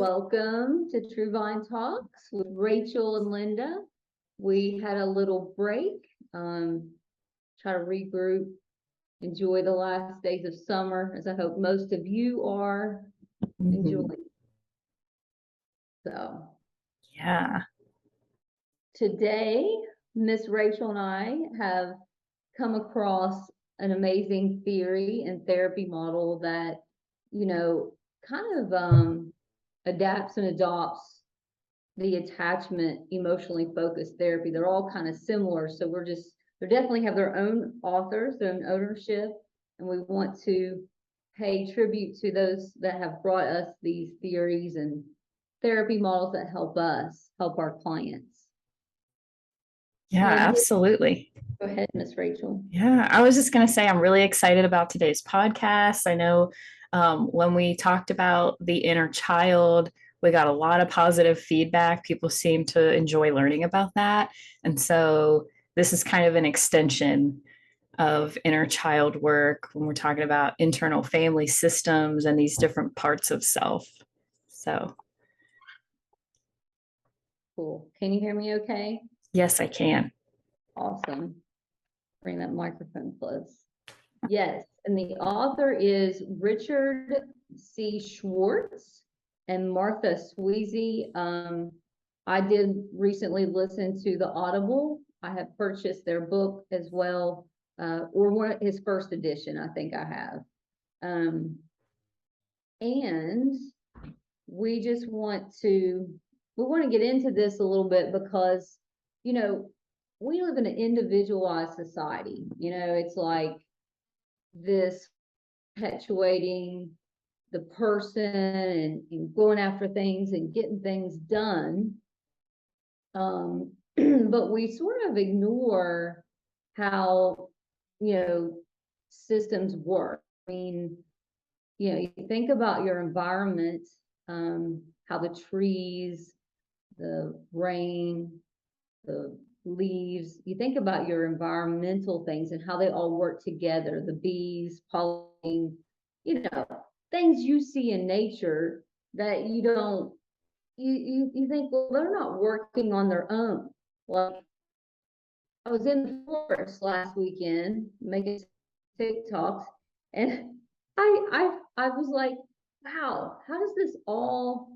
welcome to True Vine Talks with Rachel and Linda. We had a little break, try to regroup, enjoy the last days of summer, as I hope most of you are enjoying. So, Yeah. today, Miss Rachel and I have come across an amazing theory and therapy model that, kind of adapts and adopts the attachment emotionally focused therapy. They're all kind of similar. So they definitely have their own authors, their own ownership. And we want to pay tribute to those that have brought us these theories and therapy models that help us help our clients. Yeah, absolutely. Go ahead, Miss Rachel. Yeah, I was just going to say I'm really excited about today's podcast. I know when we talked about the inner child, we got a lot of positive feedback. People seem to enjoy learning about that. And so this is kind of an extension of inner child work when we're talking about internal family systems and these different parts of self. So, cool. Can you hear me okay? yes, I can. Awesome. Bring that microphone close. Yes, and the author is Richard C. Schwartz and Martha Sweezy. I did recently listen to the Audible. I have purchased their book as well, or his first edition, I think I have. And we just want to get into this a little bit because, we live in an individualized society. It's like this perpetuating the person and going after things and getting things done. But we sort of ignore how, systems work. I mean, you think about your environment, how the trees, the rain, the leaves, you think about your environmental things and how they all work together, the bees, pollen, things you see in nature that you don't, you think, well, they're not working on their own. Like, I was in the forest last weekend making TikToks, and I was like, wow, how does this all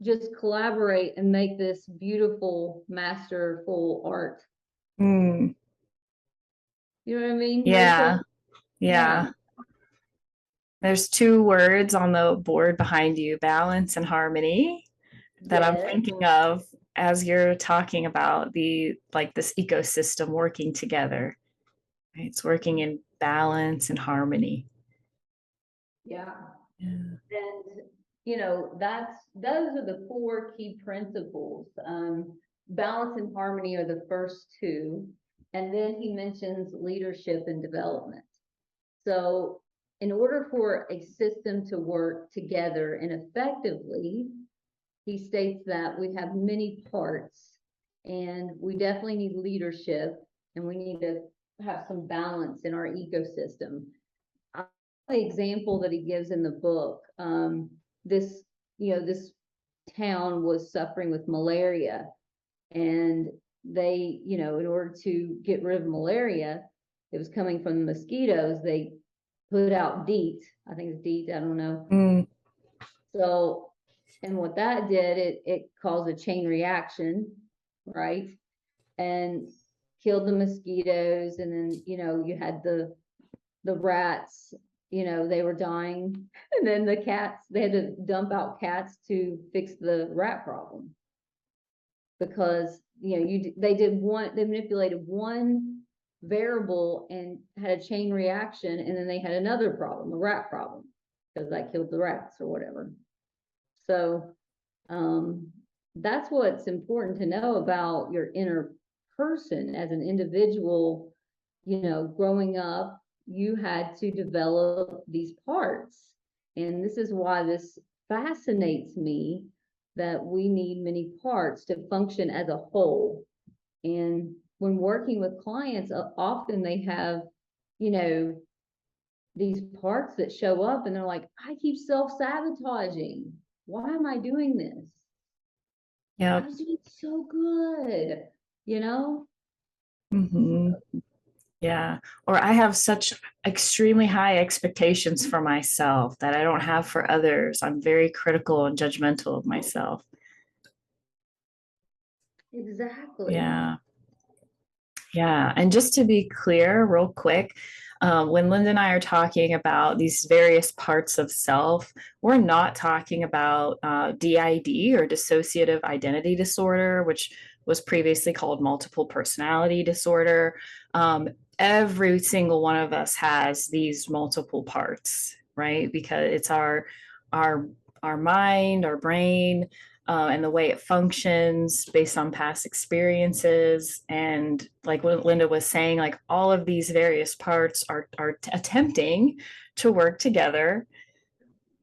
just collaborate and make this beautiful, masterful art? Mm. You know what I mean? Yeah. Yeah. There's two words on the board behind you, balance and harmony, that I'm thinking of as you're talking about this ecosystem working together. It's working in balance and harmony. Yeah. And those are the four key principles. Balance and harmony are the first two. And then he mentions leadership and development. So in order for a system to work together and effectively, he states that we have many parts and we definitely need leadership and we need to have some balance in our ecosystem. The example that he gives in the book, this town was suffering with malaria, and they, in order to get rid of malaria, it was coming from the mosquitoes. They put out DEET. I think it's DEET. I don't know. So, and what that did, it caused a chain reaction, right? And killed the mosquitoes. And then, you had the rats, they were dying. And then the cats, they had to dump out cats to fix the rat problem. Because, they manipulated one variable and had a chain reaction, and then they had another problem, a rat problem, because that killed the rats or whatever. So that's what's important to know about your inner person as an individual. Growing up, you had to develop these parts, and this is why this fascinates me, that we need many parts to function as a whole. And when working with clients, often they have, these parts that show up and they're like, I keep self-sabotaging. why am I doing this? Yeah. I'm doing so good, you know? Hmm. Yeah. Or I have such extremely high expectations for myself that I don't have for others. I'm very critical and judgmental of myself. Exactly. Yeah. Yeah. And just to be clear, real quick, when Linda and I are talking about these various parts of self, we're not talking about DID or dissociative identity disorder, which was previously called multiple personality disorder. Every single one of us has these multiple parts, right? Because it's our our mind, our brain, and the way it functions based on past experiences. And like what Linda was saying, like all of these various parts are attempting to work together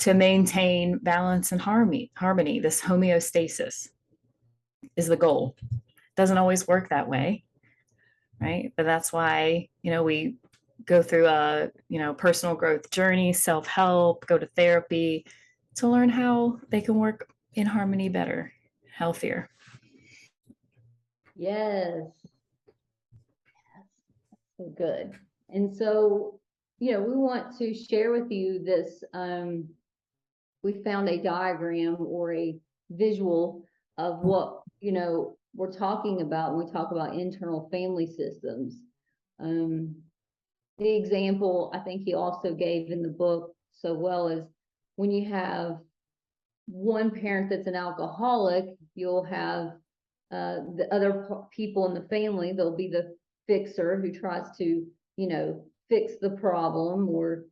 to maintain balance and harmony. This homeostasis is the goal. Doesn't always work that way, right? But that's why, we go through a, personal growth journey, self-help, go to therapy to learn how they can work in harmony better, healthier. Yes. So good. And so, we want to share with you this. We found a diagram or a visual of what, we're talking about when we talk about internal family systems. Um, the example I think he also gave in the book so well is when you have one parent that's an alcoholic, you'll have the other people in the family. There'll be the fixer who tries to, fix the problem, or,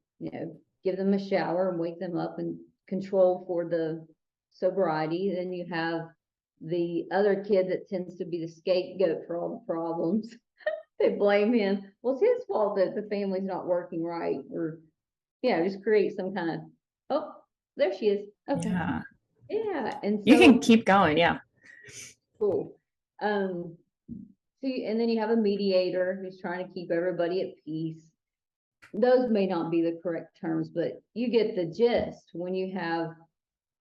give them a shower and wake them up and control for the sobriety. Then you have the other kid that tends to be the scapegoat for all the problems. They blame him. Well, it's his fault that the family's not working right, or, just create some kind of, oh, there she is. Okay. Yeah. Yeah. And You can so keep going. Yeah. cool. Um, and then you have a mediator who's trying to keep everybody at peace. Those may not be the correct terms, but you get the gist. When you have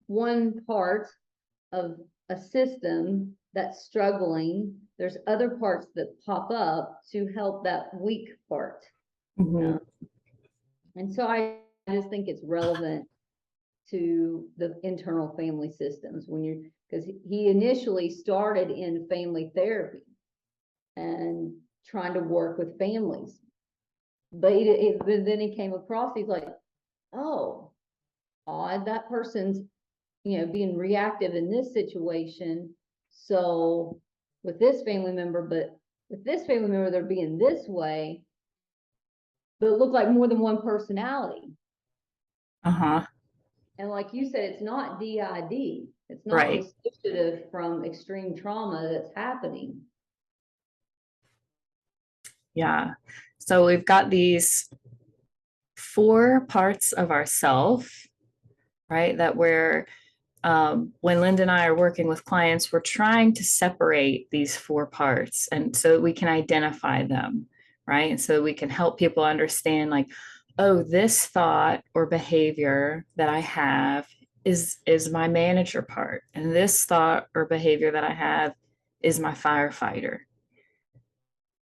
one part of a system that's struggling, there's other parts that pop up to help that weak part. Mhm. Um, and so I just think it's relevant to the internal family systems when you're, because he initially started in family therapy and trying to work with families. But then he came across, he's like, oh, odd, that person's, being reactive in this situation. So with this family member, but with this family member, they're being this way, but it looked like more than one personality. Uh-huh. And like you said, it's not DID. It's not Right. dissociative from extreme trauma that's happening. Yeah. So we've got these four parts of ourself, right? That when Linda and I are working with clients, we're trying to separate these four parts and so that we can identify them, right? And so we can help people understand, like, oh, this thought or behavior that I have is my manager part, and this thought or behavior that I have is my firefighter.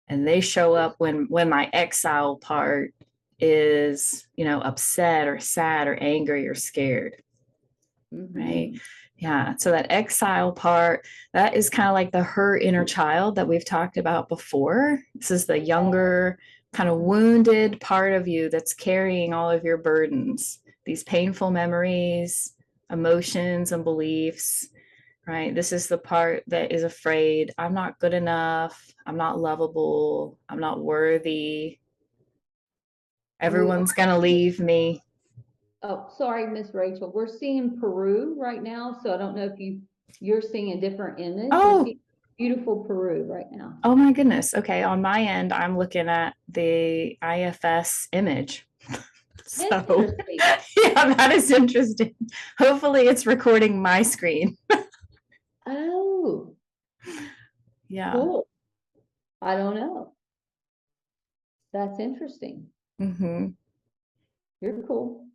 And they show up when my exile part is, upset or sad or angry or scared. Right. Mm-hmm. Yeah. So that exile part, that is kind of like the her inner child that we've talked about before. This is the younger, kind of wounded part of you that's carrying all of your burdens, these painful memories, emotions, and beliefs. Right. This is the part that is afraid, I'm not good enough. I'm not lovable. I'm not worthy. And we Everyone's going to leave me. Oh, sorry, Miss Rachel. We're seeing Peru right now, so I don't know if you're seeing a different image. We're Oh, seeing beautiful Peru right now. oh my goodness. Okay. On my end, I'm looking at the IFS image. So, Interesting. yeah, that is interesting. Hopefully, it's recording my screen. Oh, Yeah. cool. I don't know. That's interesting. Hmm. You're cool.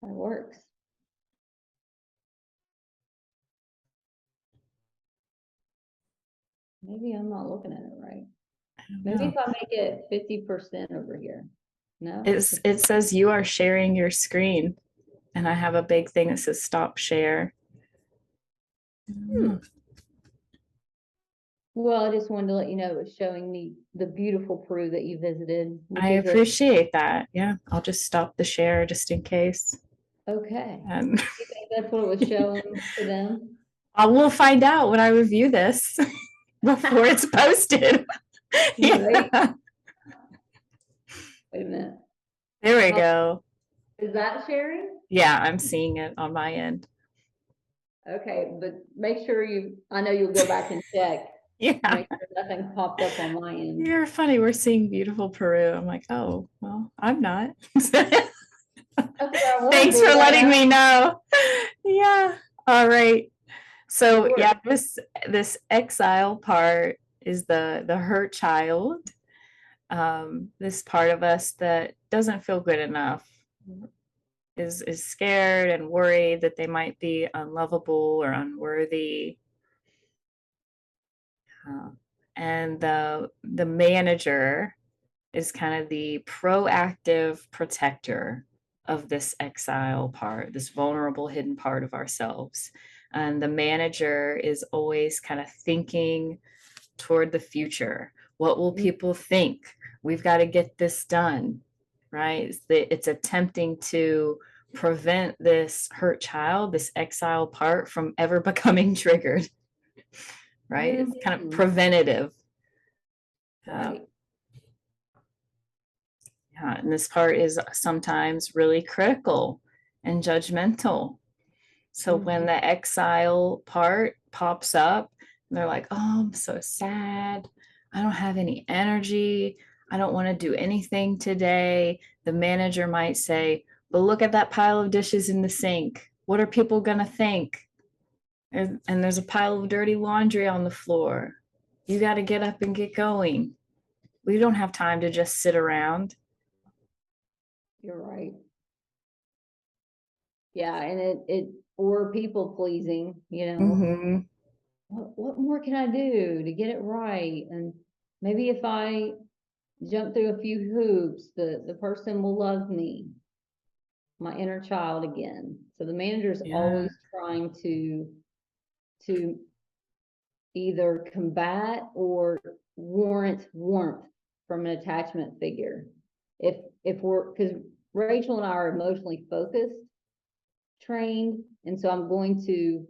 That works. Maybe I'm not looking at it right. I don't Maybe know. if I make it 50% over here. No? It says you are sharing your screen, and I have a big thing that says stop share. I don't Hmm. know. Well, I just wanted to let you know it was showing me the beautiful Peru that you visited, I which is appreciate that. Yeah, I'll just stop the share just in case. okay. And You think that's what it was showing to them? I will find out when I review this before it's posted. Right? Yeah, Wait a minute. there we How go. is that sharing? Yeah, I'm seeing it on my end. Okay, but make sure I know you'll go back and check to Yeah, make sure nothing popped up on my end. you're funny. We're seeing beautiful Peru. I'm like, oh, well, I'm not. That's what I wanted to Thanks for bring that letting up. me know. Yeah. All right. So Sure. yeah, this exile part is the hurt child. This part of us that doesn't feel good enough is scared and worried that they might be unlovable or unworthy. Uh, and the manager is kind of the proactive protector of this exile part, this vulnerable hidden part of ourselves. And the manager is always kind of thinking toward the future. What will Mm, people think? We've got to get this done, right? It's attempting to prevent this hurt child, this exile part, from ever becoming triggered, right? It's kind of mhm. preventative. Uh, Right. yeah, and this part is sometimes really critical and judgmental. So when Mhm. the exile part pops up, they're like, oh, I'm so sad. I don't have any energy. I don't want to do anything today. The manager might say, but look at that pile of dishes in the sink. What are people going to think? And there's a pile of dirty laundry on the floor. You got to get up and get going. We don't have time to just sit around. You're right. Yeah, and or people pleasing, Mm-hmm. what more can I do to get it right? And maybe if I jump through a few hoops, the person will love me, my inner child again. So the manager's Yeah. always trying to either combat or warrant warmth from an attachment figure. If we're because Rachel and I are emotionally focused, trained, and so I'm going to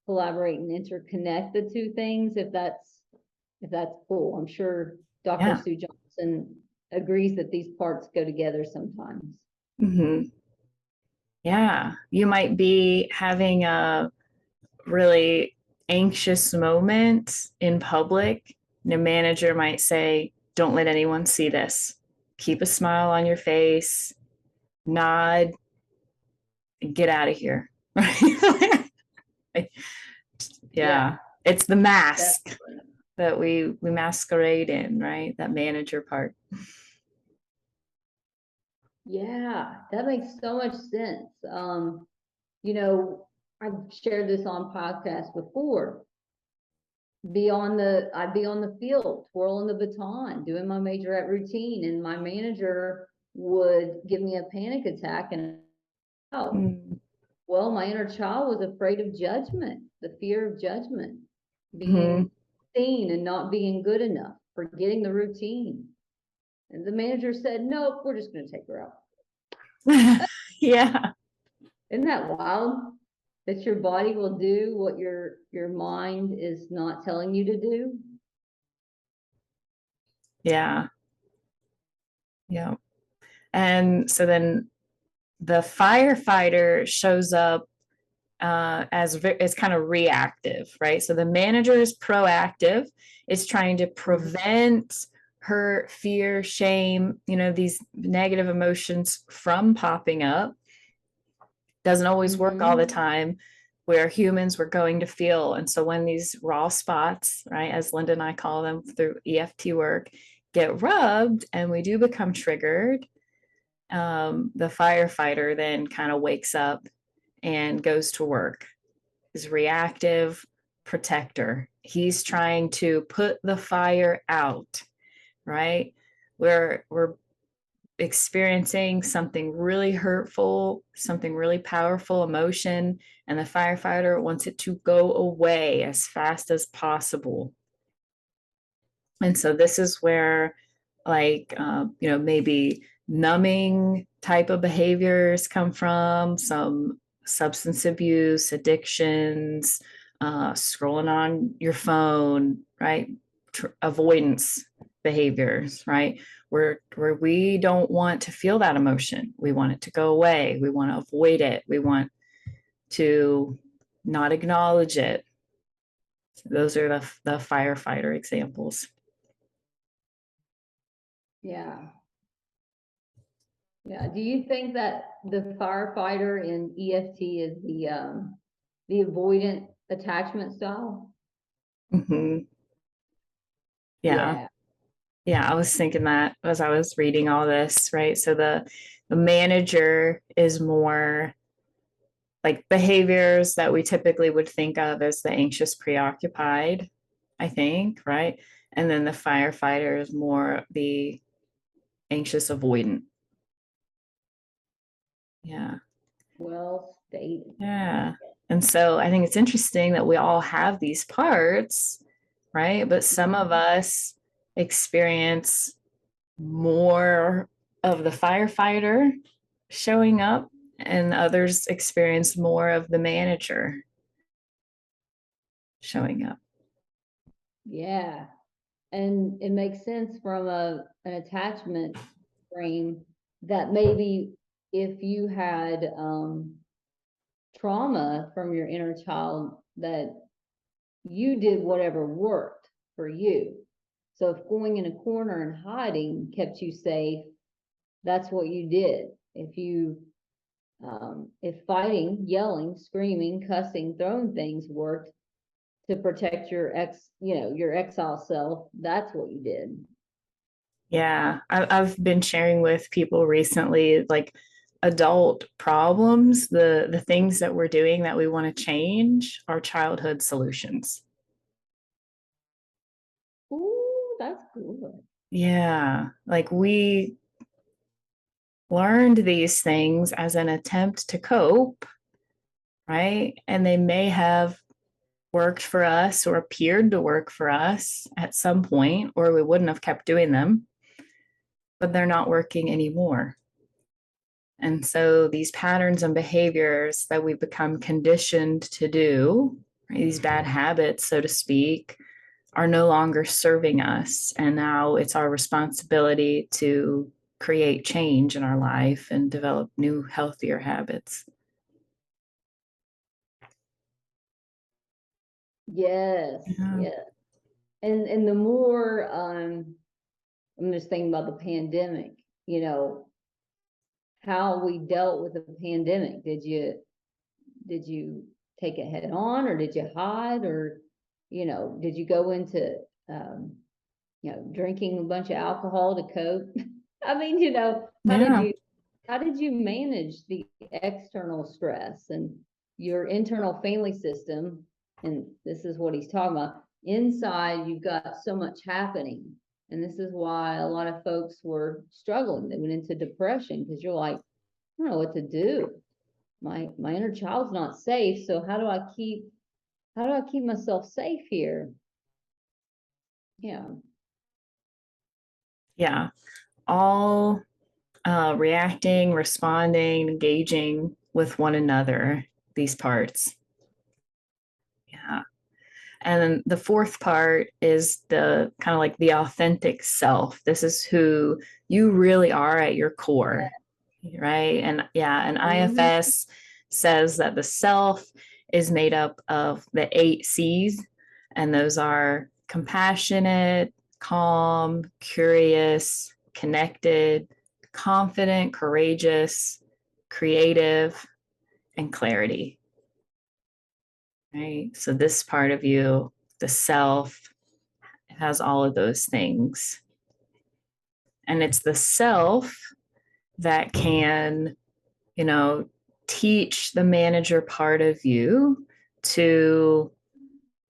collaborate and interconnect the two things if that's cool. I'm sure Dr. Yeah. Sue Johnson agrees that these parts go together sometimes. Mm-hmm. Yeah. You might be having a really anxious moment in public. The manager might say, don't let anyone see this. Keep a smile on your face, nod, and get out of here. Yeah, Yeah. It's the mask definitely. that we masquerade in, right? That manager part. Yeah, that makes so much sense. You know, I've shared this on podcasts before. I'd be on the field, twirling the baton, doing my majorette routine, and my manager would give me a panic attack and oh, Mm-hmm. well, my inner child was afraid of judgment, the fear of judgment, being seen and not being good enough, forgetting the routine. And the manager said, nope, we're just going to take her out. Yeah. Isn't that wild? That your body will do what your mind is not telling you to do? Yeah. Yeah. And so then the firefighter shows up as kind of reactive, right? So the manager is proactive, is trying to prevent hurt, fear, shame, these negative emotions from popping up. Doesn't always work all the Mm-hmm. time. Where humans were going to feel. And so when these raw spots, right, as Linda and I call them through EFT work, get rubbed and we do become triggered, the firefighter then kind of wakes up and goes to work, is reactive, protector. He's trying to put the fire out, right? We're experiencing something really hurtful, something really powerful emotion, and the firefighter wants it to go away as fast as possible. And so this is where, like, maybe numbing type of behaviors come from, some substance abuse, addictions, scrolling on your phone, right? Avoidance behaviors, right? Where we don't want to feel that emotion. We want it to go away. We want to avoid it. We want to not acknowledge it. Those are the firefighter examples. Yeah. Yeah. Do you think that the firefighter in EFT is the avoidant attachment style? Mm-hmm. Yeah. Yeah. Yeah, I was thinking that as I was reading all this, right? So the manager is more like behaviors that we typically would think of as the anxious preoccupied, I think, right? And then the firefighter is more the anxious avoidant. Yeah. Well stated. Yeah. And so I think it's interesting that we all have these parts, right? But some of us experience more of the firefighter showing up, and others experience more of the manager showing up. Yeah. And it makes sense from an attachment frame that maybe if you had trauma from your inner child, that you did whatever worked for you. So if going in a corner and hiding kept you safe, that's what you did. If fighting, yelling, screaming, cussing, throwing things worked to protect your exile self, that's what you did. Yeah, I've been sharing with people recently, like adult problems, the things that we're doing that we want to change are childhood solutions. Ooh, that's good. Yeah, like we learned these things as an attempt to cope, right? And they may have worked for us or appeared to work for us at some point, or we wouldn't have kept doing them, but they're not working anymore. And so these patterns and behaviors that we become conditioned to do, right, these bad habits, so to speak, are no longer serving us. And now it's our responsibility to create change in our life and develop new, healthier habits. Yes, Yeah. yes. And the more I'm just thinking about the pandemic, how we dealt with the pandemic. Did you take it head on, or did you hide, or did you go into um drinking a bunch of alcohol to cope? I mean, how did Yeah. you how did you manage the external stress and your internal family system? And this is what he's talking about. Inside, you've got so much happening. And this is why a lot of folks were struggling. They went into depression because you're like, I don't know what to do. My inner child's not safe. So how do I keep myself safe here? Yeah. Yeah. All reacting, responding, engaging with one another, these parts. Yeah. And then the fourth part is the kind of like the authentic self. This is who you really are at your core, right? And yeah, and Mhm. IFS says that the self is made up of the 8 C's, and those are compassionate, calm, curious, connected, confident, courageous, creative, and clarity. Right. So this part of you, the self, has all of those things. And it's the self that can, you know, teach the manager part of you to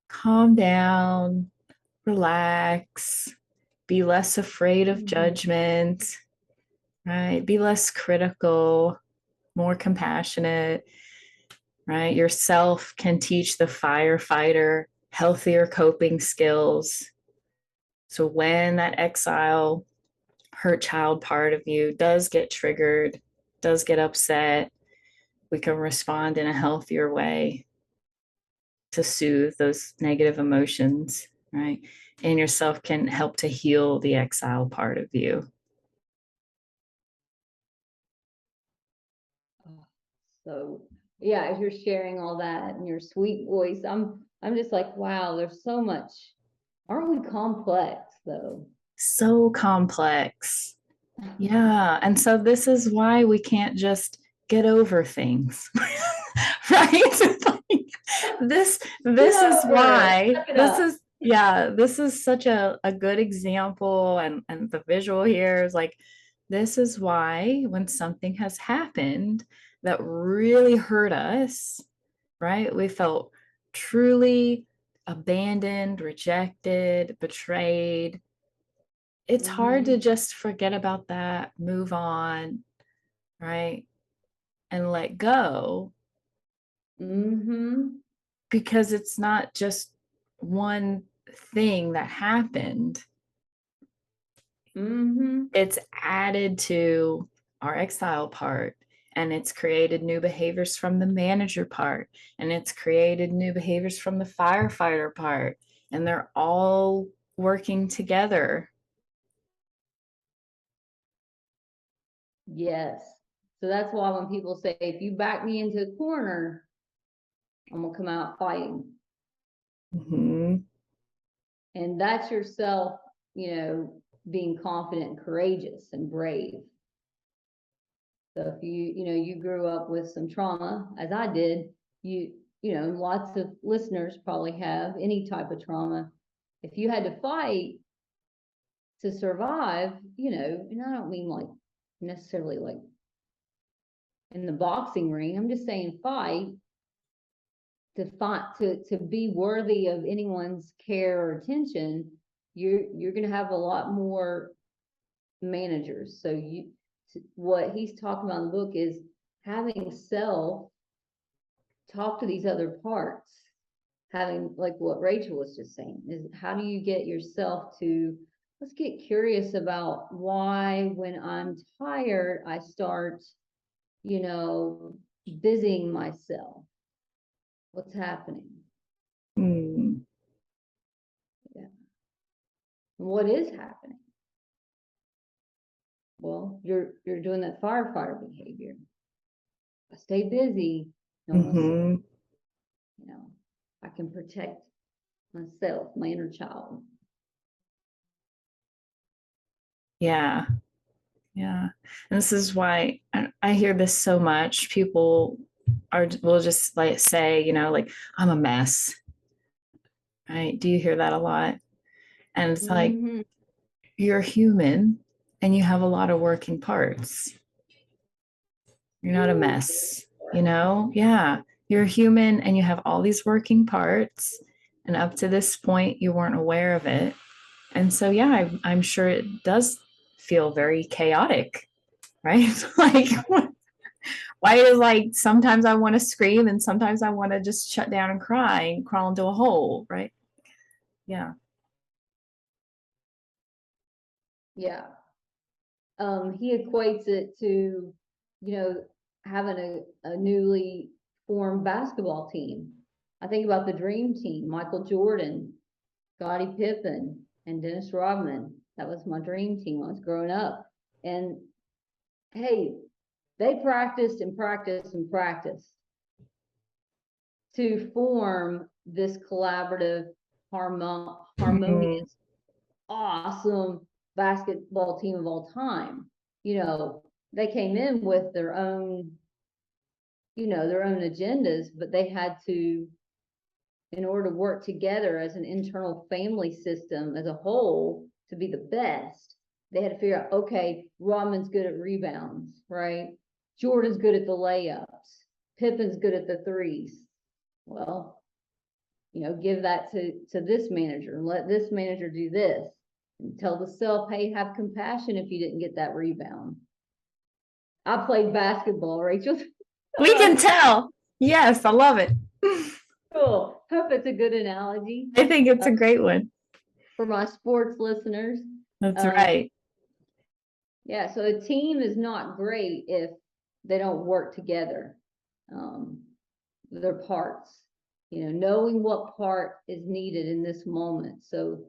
calm down, relax, be less afraid of judgment, right? Be less critical, more compassionate, right? Yourself can teach the firefighter healthier coping skills. So when that exile hurt child part of you does get triggered, does get upset, we can respond in a healthier way to soothe those negative emotions, right? And yourself can help to heal the exile part of you. So yeah, as you're sharing all that in your sweet voice, I'm just like, wow, there's so much. Aren't we complex though? So complex. Yeah. And so this is why we can't just get over things. Right? This is why this is such a good example, and the visual here is like, this is why when something has happened that really hurt us, right? We felt truly abandoned, rejected, betrayed. It's hard to just forget about that, move on, right? And let go, Mm-hmm. because it's not just one thing that happened. Mm-hmm. It's added to our exile part, and it's created new behaviors from the manager part, and it's created new behaviors from the firefighter part, and they're all working together. Yes. So that's why when people say, if you back me into a corner, I'm gonna come out fighting. Mm-hmm. And that's yourself, being confident and courageous and brave. So if you grew up with some trauma, as I did, lots of listeners probably have any type of trauma. If you had to fight to survive, and I don't mean like necessarily like in the boxing ring, I'm just saying fight to be worthy of anyone's care or attention, you're going to have a lot more managers. So what he's talking about in the book is having self talk to these other parts, having like what Rachel was just saying, is how do you get yourself to, let's get curious about why when I'm tired I start busying myself. What's happening? Mm. Yeah. What is happening? Well, you're doing that firefighter behavior. I stay busy, almost, Mm-hmm. I can protect myself, my inner child. Yeah. Yeah. And this is why I hear this so much. People will just like say, like, I'm a mess. Right? Do you hear that a lot? And it's like, Mm-hmm. you're human and you have a lot of working parts. You're not a mess, Yeah. You're human and you have all these working parts. And up to this point, you weren't aware of it. And so, yeah, I'm sure it does feel very chaotic, right? Like, why is like sometimes I want to scream and sometimes I want to just shut down and cry and crawl into a hole, right? Yeah. Yeah. He equates it to, having a newly formed basketball team. I think about the dream team, Michael Jordan, Scottie Pippen, and Dennis Rodman. That was my dream team when I was growing up. And hey, they practiced and practiced and practiced to form this collaborative, Mhm. harmonious, awesome basketball team of all time. They came in with their own agendas, but they had to, in order to work together as an internal family system as a whole to be the best, they had to figure out, okay, Rodman's good at rebounds, right? Jordan's good at the layups. Pippen's good at the threes. Well, give that to this manager and let this manager do this. And tell the self, hey, have compassion if you didn't get that rebound. I played basketball, Rachel. We can tell. Yes, I love it. Cool. Hope it's a good analogy. I think it's a great one. For my sports listeners. That's right. Yeah, so a team is not great if they don't work together. Their parts, knowing what part is needed in this moment. So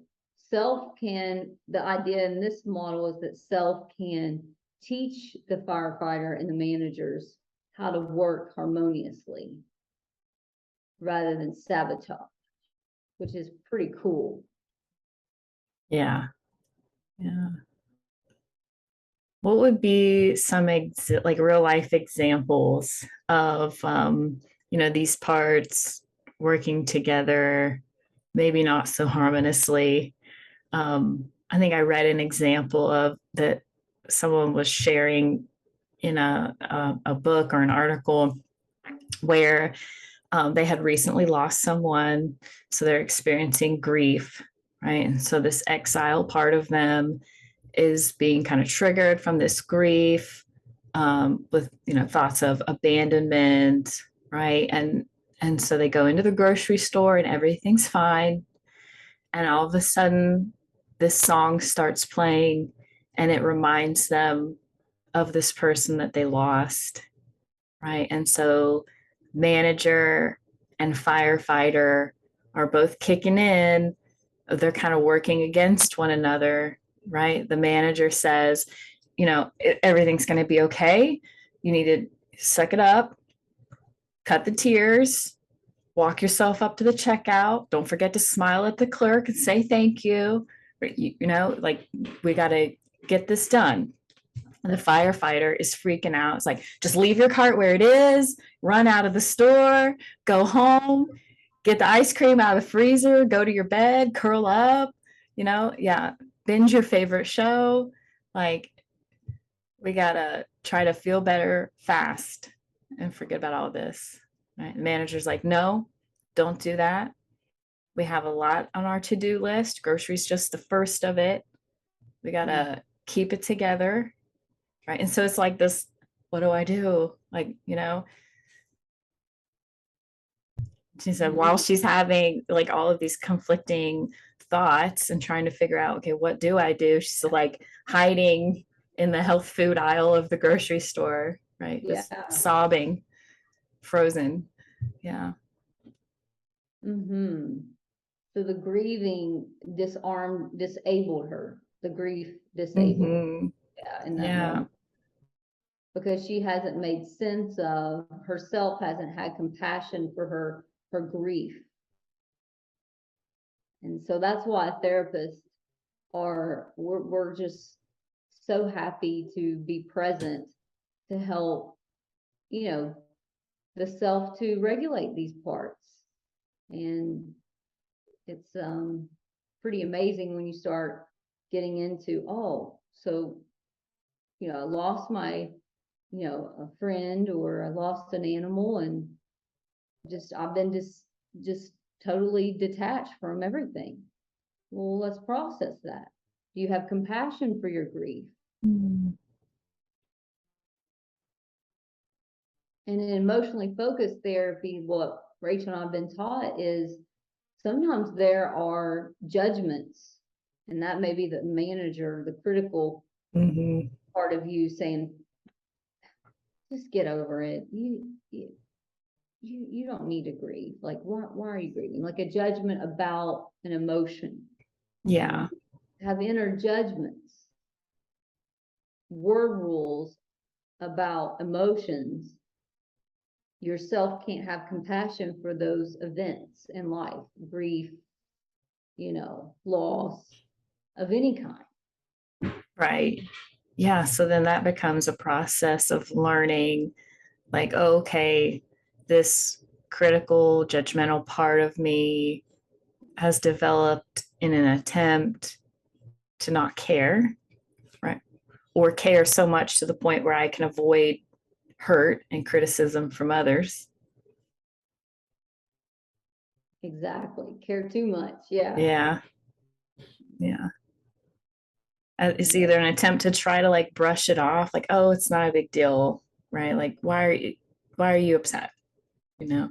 the idea in this model is that self can teach the firefighter and the managers how to work harmoniously rather than sabotage, which is pretty cool. Yeah. What would be some like real life examples of these parts working together, maybe not so harmoniously? I think I read an example of that someone was sharing in a book or an article where they had recently lost someone, so they're experiencing grief, right? And so this exile part of them is being kind of triggered from this grief, with thoughts of abandonment, right? And so they go into the grocery store and everything's fine, and all of a sudden this song starts playing and it reminds them of this person that they lost, right? And so manager and firefighter are both kicking in. They're kind of working against one another, right? The manager says, everything's going to be okay. You need to suck it up, cut the tears, walk yourself up to the checkout. Don't forget to smile at the clerk and say thank you. Like, we got to get this done. And the firefighter is freaking out. It's like, just leave your cart where it is, run out of the store, go home, get the ice cream out of the freezer, go to your bed, curl up, binge your favorite show. Like, we gotta try to feel better fast and forget about all this, right? The manager's like, no, don't do that. We have a lot on our to-do list. Groceries just the first of it. We gotta keep it together, right? And so it's like this, what do I do? Like, she said, while she's having like all of these conflicting thoughts and trying to figure out, okay, what do I do? She's like hiding in the health food aisle of the grocery store, right? Just sobbing, frozen. Yeah. So the grieving disabled her. The grief disabled. Yeah, in that moment. Because she hasn't made sense of herself, hasn't had compassion for her grief. And so that's why therapists we're just so happy to be present to help, the self to regulate these parts. And it's pretty amazing when you start getting into, so, I lost my, a friend, or I lost an animal, and I've been just totally detached from everything. Well, let's process that. Do you have compassion for your grief? And in emotionally focused therapy, what Rachel and I have been taught is sometimes there are judgments, and that may be the manager, the critical part of you saying, just get over it. You don't need to grieve. Like, why are you grieving? Like a judgment about an emotion. Yeah. Have inner judgments, word rules about emotions. Yourself can't have compassion for those events in life, grief, loss of any kind. Right. Yeah. So then that becomes a process of learning, like, okay, this critical, judgmental part of me has developed in an attempt to not care, right? Or care so much to the point where I can avoid hurt and criticism from others. Exactly. Care too much. Yeah. Yeah. Yeah. It's either an attempt to try to like brush it off, like, oh, it's not a big deal, right? Like, why are you upset? You know,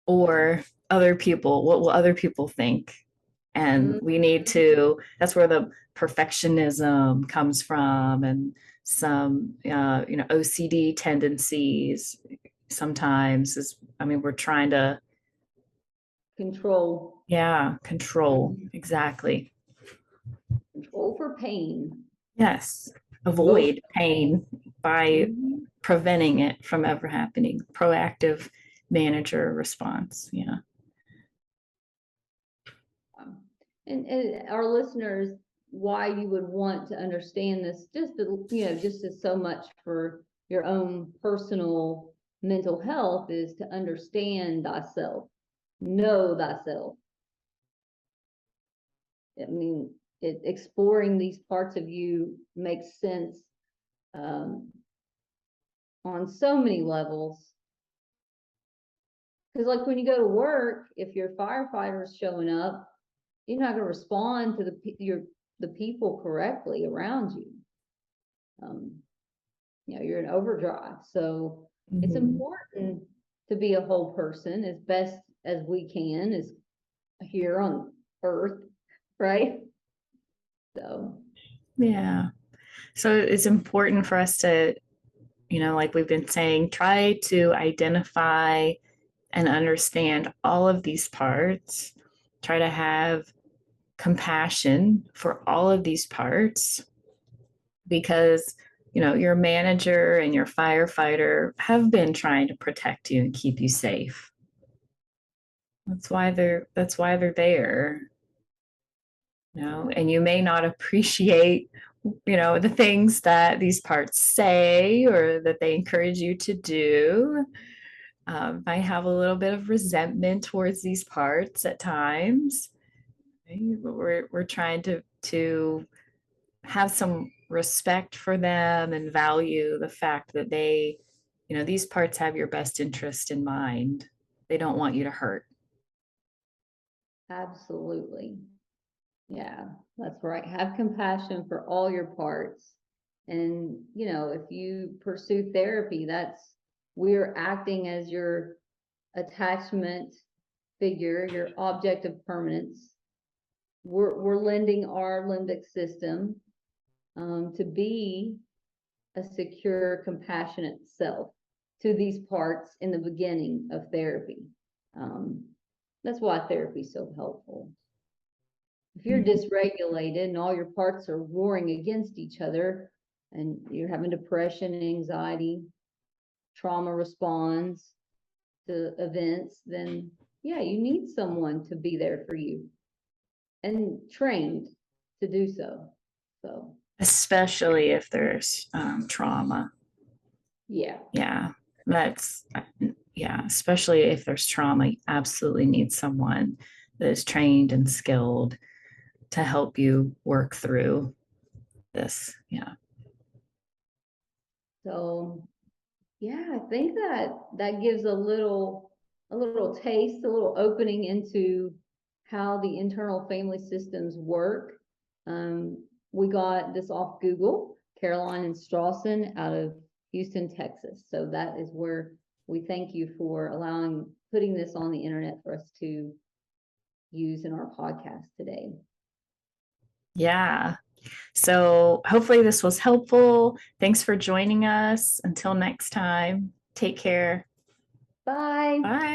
or other people, what will other people think? And we need Mhm. to, that's where the perfectionism comes from, and some OCD tendencies sometimes is, I mean, we're trying to, Control. yeah, control. Mhm. Exactly. Control for pain. Yes. Emotion. Avoid pain by Mhm. preventing it from ever happening. Proactive manager response. Yeah. And our listeners, why you would want to understand this, just as so much for your own personal mental health, is to understand thyself, know thyself. I mean, exploring these parts of you makes sense um, on so many levels. Because, like, when you go to work, if your firefighter's showing up, you're not going to respond to the people correctly around you. Um, you're in overdrive, so it's Mhm. important to be a whole person as best as we can, is here on Earth, right? So Yeah. So it's important for us to, like we've been saying, try to identify and understand all of these parts. Try to have compassion for all of these parts, because your manager and your firefighter have been trying to protect you and keep you safe. That's why they're there. And you may not appreciate the things that these parts say or that they encourage you to do. I have a little bit of resentment towards these parts at times. Right? But we're trying to have some respect for them and value the fact that these parts have your best interest in mind. They don't want you to hurt. absolutely. Yeah, that's right. Have compassion for all your parts. And, if you pursue therapy, we're acting as your attachment figure, your object of permanence. We're lending our limbic system to be a secure, compassionate self to these parts in the beginning of therapy. Um, that's why therapy is so helpful. If you're dysregulated and all your parts are warring against each other, and you're having depression, anxiety, trauma responds to events, then yeah, you need someone to be there for you and trained to do so. So Especially if there's trauma. yeah, Yeah, that's, yeah, especially if there's trauma, you absolutely need someone that is trained and skilled to help you work through this. Yeah. so yeah, I think that gives a little taste, a little opening into how the internal family systems work. We got this off Google, Caroline and Strawson out of Houston, Texas. So that is where we thank you for putting this on the internet for us to use in our podcast today. Yeah. So hopefully this was helpful. Thanks for joining us. Until next time, take care. Bye. Bye.